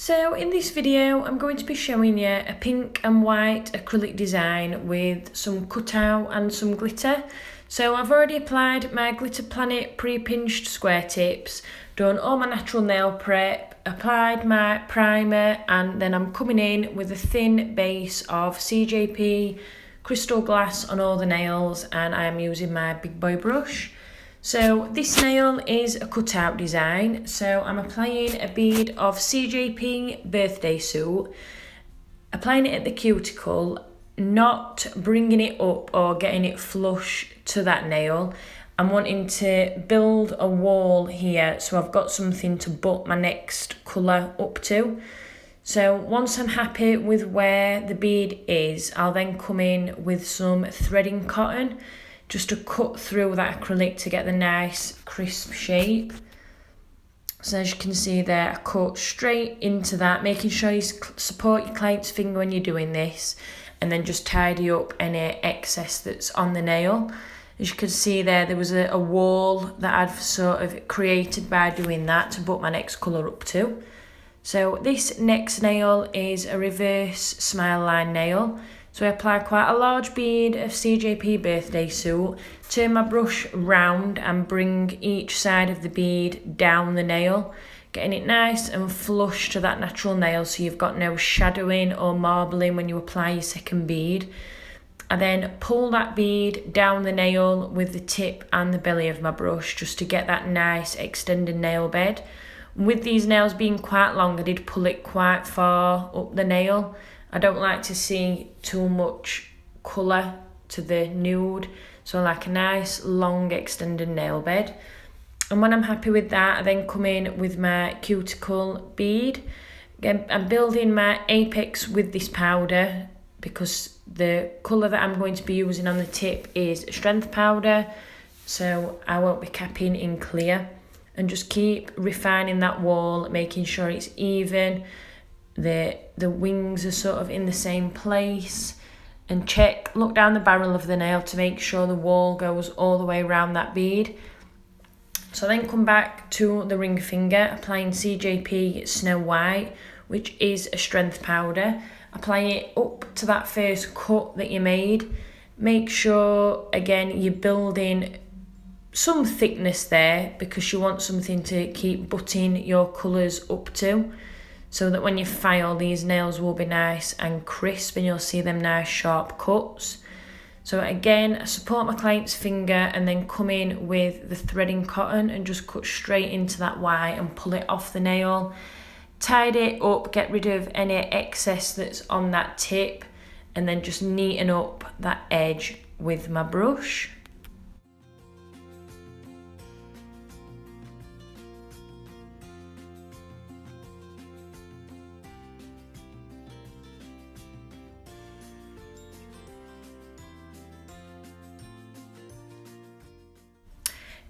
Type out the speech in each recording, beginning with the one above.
So in this video I'm going to be showing you a pink and white acrylic design with some cutout and some glitter. So I've already applied my Glitter Planet pre-pinched square tips, done all my natural nail prep, applied my primer, and then I'm coming in with a thin base of CJP crystal glass on all the nails, and I am using my big boy brush. So this nail is a cutout design, so I'm applying a bead of CJP birthday suit, applying it at the cuticle, not bringing it up or getting it flush to that nail. I'm wanting to build a wall here, so I've got something to butt my next colour up to. So once I'm happy with where the bead is, I'll then come in with some threading cotton just to cut through that acrylic to get the nice crisp shape. So as you can see there, I cut straight into that, making sure you support your client's finger when you're doing this, and then just tidy up any excess that's on the nail. As you can see there was a wall that I've sort of created by doing that to put my next colour up to. So this next nail is a reverse smile line nail. So I apply quite a large bead of CJP birthday suit, turn my brush round and bring each side of the bead down the nail, getting it nice and flush to that natural nail so you've got no shadowing or marbling when you apply your second bead. I then pull that bead down the nail with the tip and the belly of my brush just to get that nice extended nail bed. With these nails being quite long, I did pull it quite far up the nail. I don't like to see too much colour to the nude, so I like a nice long extended nail bed. And when I'm happy with that, I then come in with my cuticle bead. Again, I'm building my apex with this powder because the colour that I'm going to be using on the tip is strength powder, so I won't be capping in clear. And just keep refining that wall, making sure it's even, the wings are sort of in the same place, and look down the barrel of the nail to make sure the wall goes all the way around that bead. So then come back to the ring finger, applying CJP Snow White, which is a strength powder. Apply it up to that first cut that you made. Make sure, again, you're building some thickness there because you want something to keep butting your colours up to, so that when you file, these nails will be nice and crisp and you'll see them nice sharp cuts. So again, I support my client's finger and then come in with the threading cotton and just cut straight into that white and pull it off the nail. Tidy it up, get rid of any excess that's on that tip, and then just neaten up that edge with my brush.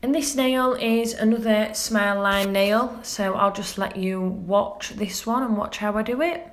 And this nail is another smile line nail, so I'll just let you watch this one and watch how I do it.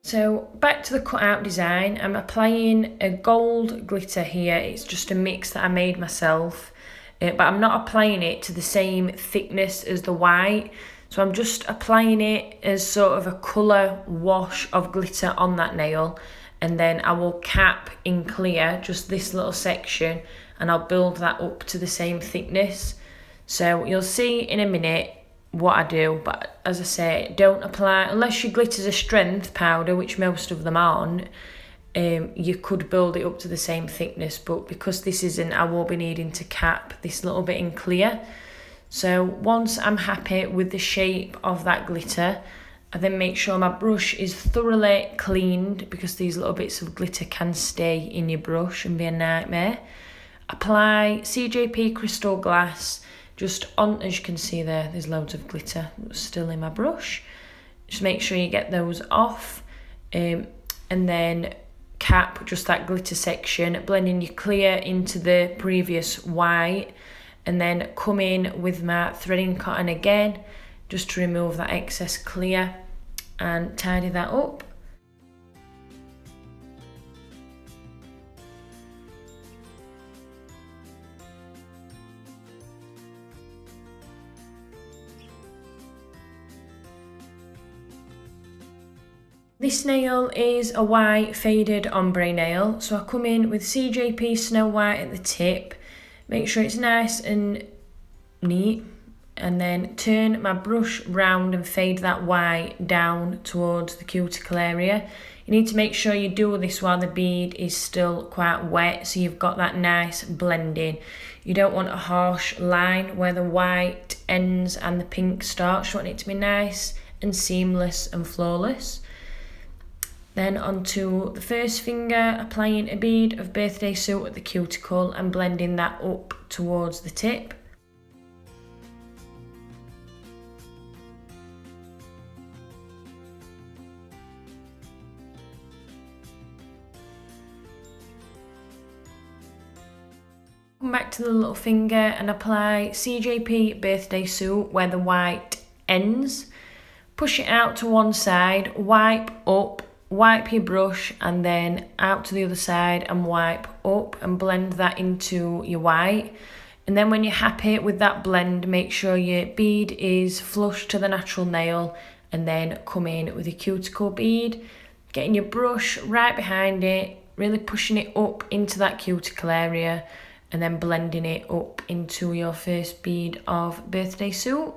So back to the cutout design, I'm applying a gold glitter here. It's just a mix that I made myself, but I'm not applying it to the same thickness as the white. So I'm just applying it as sort of a colour wash of glitter on that nail, and then I will cap in clear just this little section, and I'll build that up to the same thickness. So you'll see in a minute what I do, but as I say, don't apply, unless your glitter's a strength powder, which most of them aren't. You could build it up to the same thickness, but because this isn't, I will be needing to cap this little bit in clear. So once I'm happy with the shape of that glitter, I then make sure my brush is thoroughly cleaned, because these little bits of glitter can stay in your brush and be a nightmare. Apply CJP crystal glass just on, as you can see there's loads of glitter still in my brush. Just make sure you get those off, and then cap just that glitter section, blending your clear into the previous white, and then come in with my threading cotton again, just to remove that excess clear and tidy that up. This nail is a white faded ombre nail, so I come in with CJP Snow White at the tip, make sure it's nice and neat, and then turn my brush round and fade that white down towards the cuticle area. You need to make sure you do this while the bead is still quite wet, so you've got that nice blending. You don't want a harsh line where the white ends and the pink starts. You want it to be nice and seamless and flawless. Then onto the first finger, applying a bead of Birthday Suit at the cuticle and blending that up towards the tip. Come back to the little finger and apply CJP Birthday Suit where the white ends. Push it out to one side, wipe up, wipe your brush, and then out to the other side and wipe up, and blend that into your white. And then when you're happy with that blend, make sure your bead is flush to the natural nail, and then come in with your cuticle bead, getting your brush right behind it, really pushing it up into that cuticle area, and then blending it up into your first bead of Birthday Suit.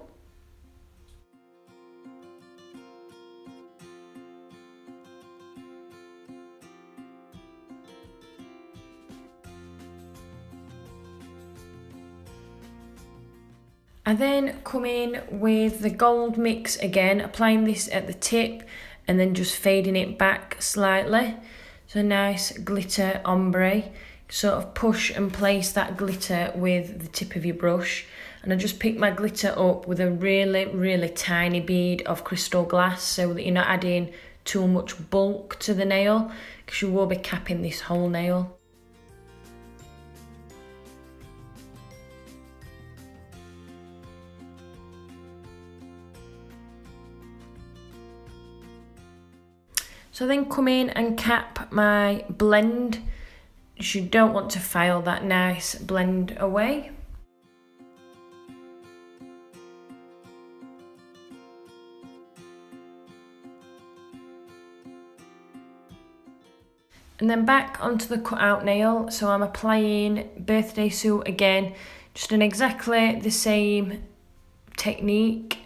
I then come in with the gold mix again, applying this at the tip and then just fading it back slightly. So a nice glitter ombre. Sort of push and place that glitter with the tip of your brush. And I just pick my glitter up with a really, really tiny bead of crystal glass, so that you're not adding too much bulk to the nail, because you will be capping this whole nail. So then come in and cap my blend. You don't want to file that nice blend away. And then back onto the cutout nail, so I'm applying Birthday Suit again, just in exactly the same technique.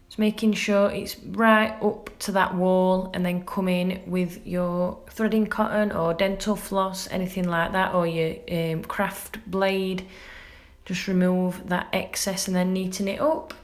Just making sure it's right up to that wall, and then come in with your threading cotton or dental floss, anything like that, or your craft blade. Just remove that excess and then neaten it up.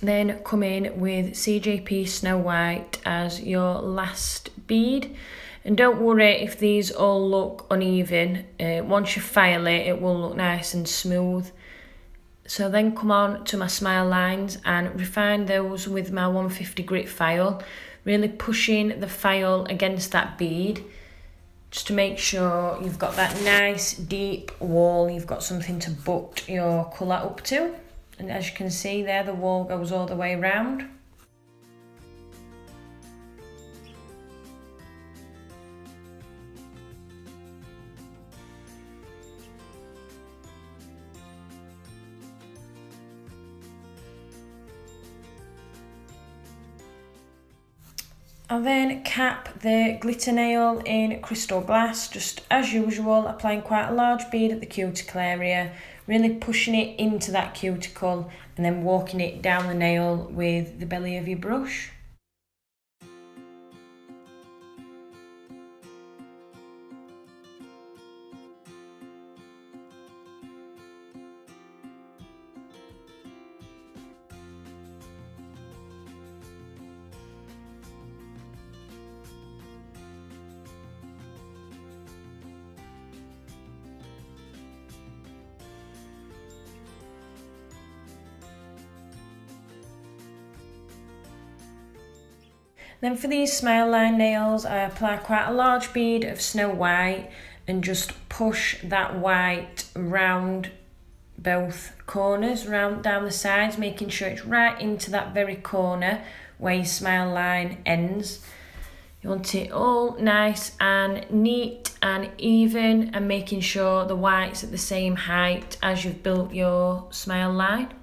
Then come in with CJP Snow White as your last bead. And don't worry if these all look uneven. Once you file it, it will look nice and smooth. So then come on to my smile lines and refine those with my 150 grit file, really pushing the file against that bead just to make sure you've got that nice deep wall, you've got something to butt your colour up to. And as you can see there, the wall goes all the way around. I'll then cap the glitter nail in crystal glass, just as usual, applying quite a large bead at the cuticle area, really pushing it into that cuticle and then walking it down the nail with the belly of your brush. Then for these smile line nails, I apply quite a large bead of snow white and just push that white round both corners, round down the sides, making sure it's right into that very corner where your smile line ends. You want it all nice and neat and even, and making sure the white's at the same height as you've built your smile line.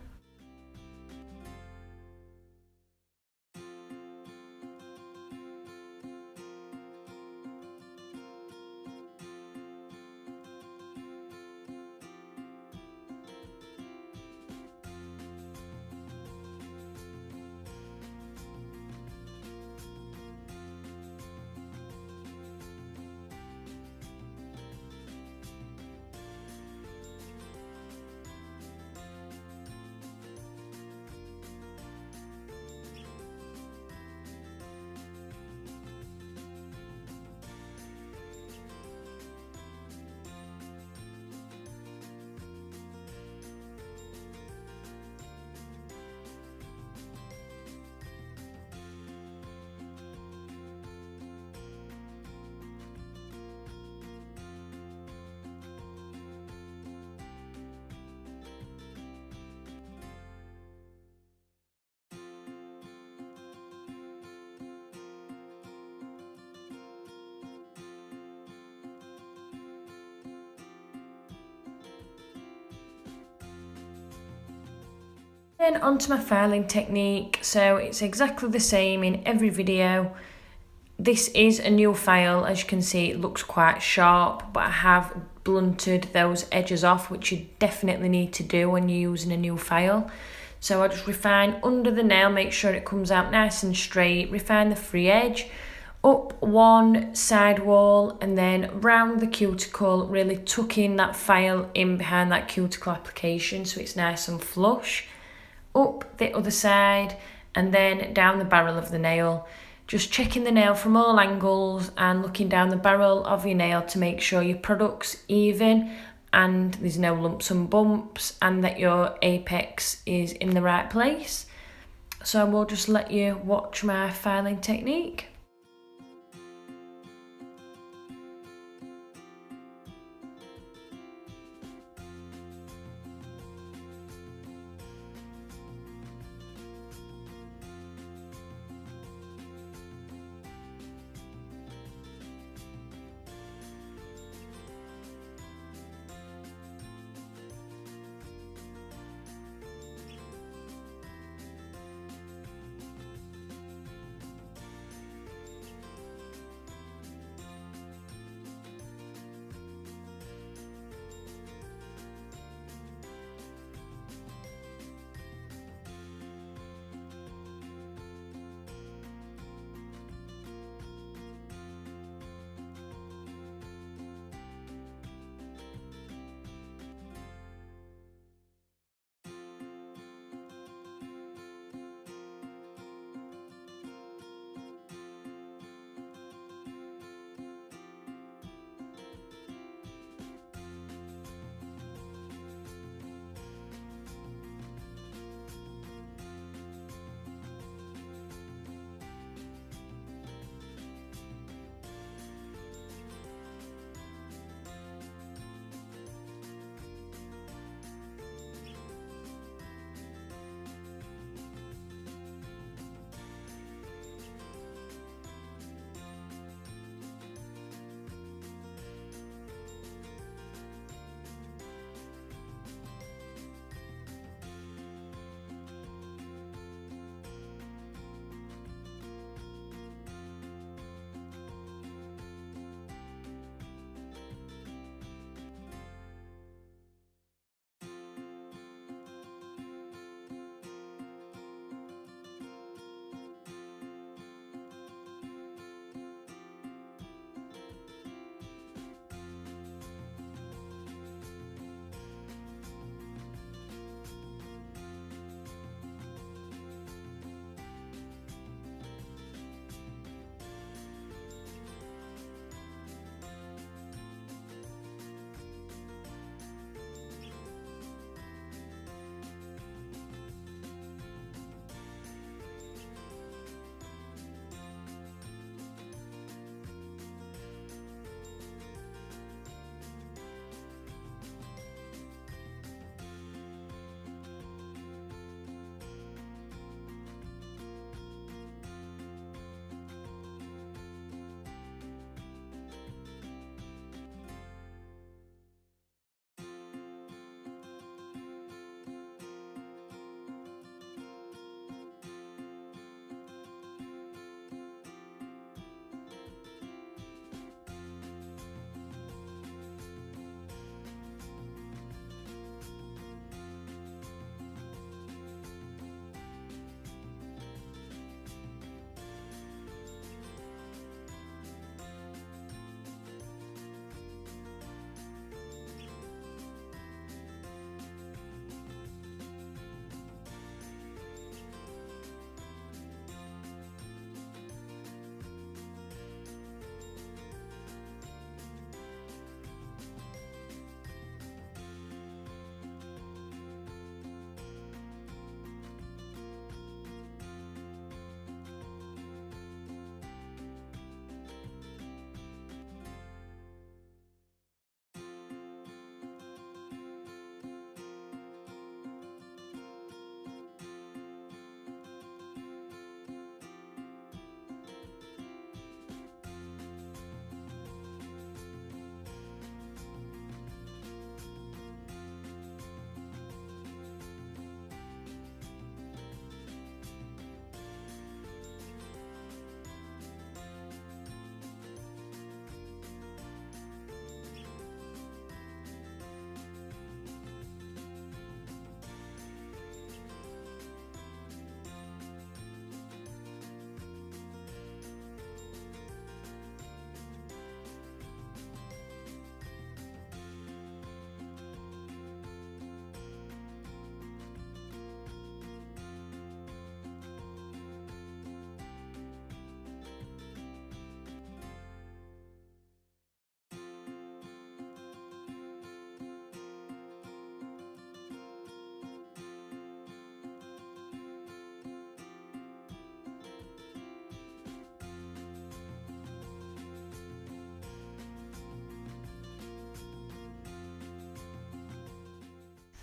Then onto my filing technique. So it's exactly the same in every video. This is a new file. As you can see, it looks quite sharp, but I have blunted those edges off, which you definitely need to do when you're using a new file. So I just refine under the nail, make sure it comes out nice and straight, refine the free edge, up one side wall and then round the cuticle, really tucking that file in behind that cuticle application so it's nice and flush. Up the other side and then down the barrel of the nail, just checking the nail from all angles and looking down the barrel of your nail to make sure your product's even and there's no lumps and bumps and that your apex is in the right place. So I will just let you watch my filing technique.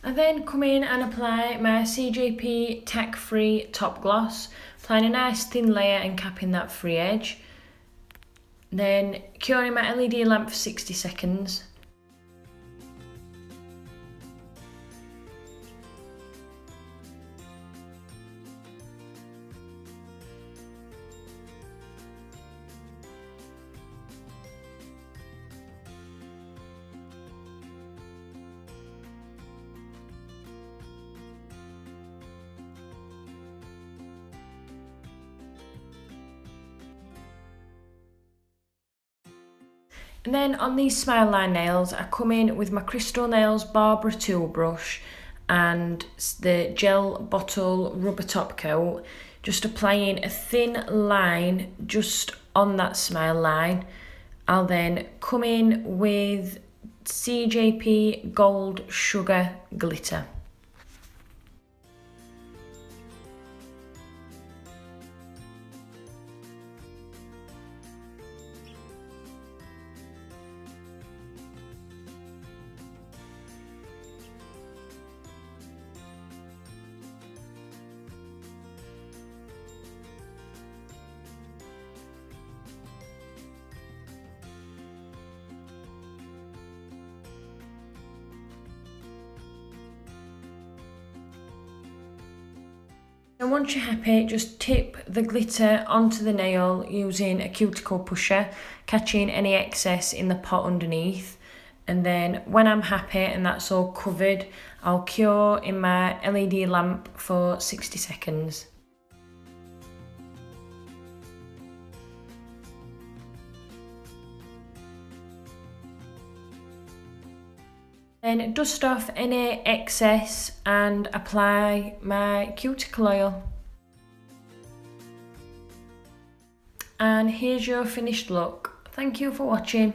I then come in and apply my CJP tack free top gloss, applying a nice thin layer and capping that free edge. Then curing my LED lamp for 60 seconds. And then on these smile line nails, I come in with my Crystal Nails Barbara tool brush and the gel bottle rubber top coat, just applying a thin line just on that smile line. I'll then come in with CJP Gold Sugar Glitter. And once you're happy, just tip the glitter onto the nail using a cuticle pusher, catching any excess in the pot underneath. And then when I'm happy and that's all covered, I'll cure in my LED lamp for 60 seconds. Then dust off any excess and apply my cuticle oil. And here's your finished look. Thank you for watching.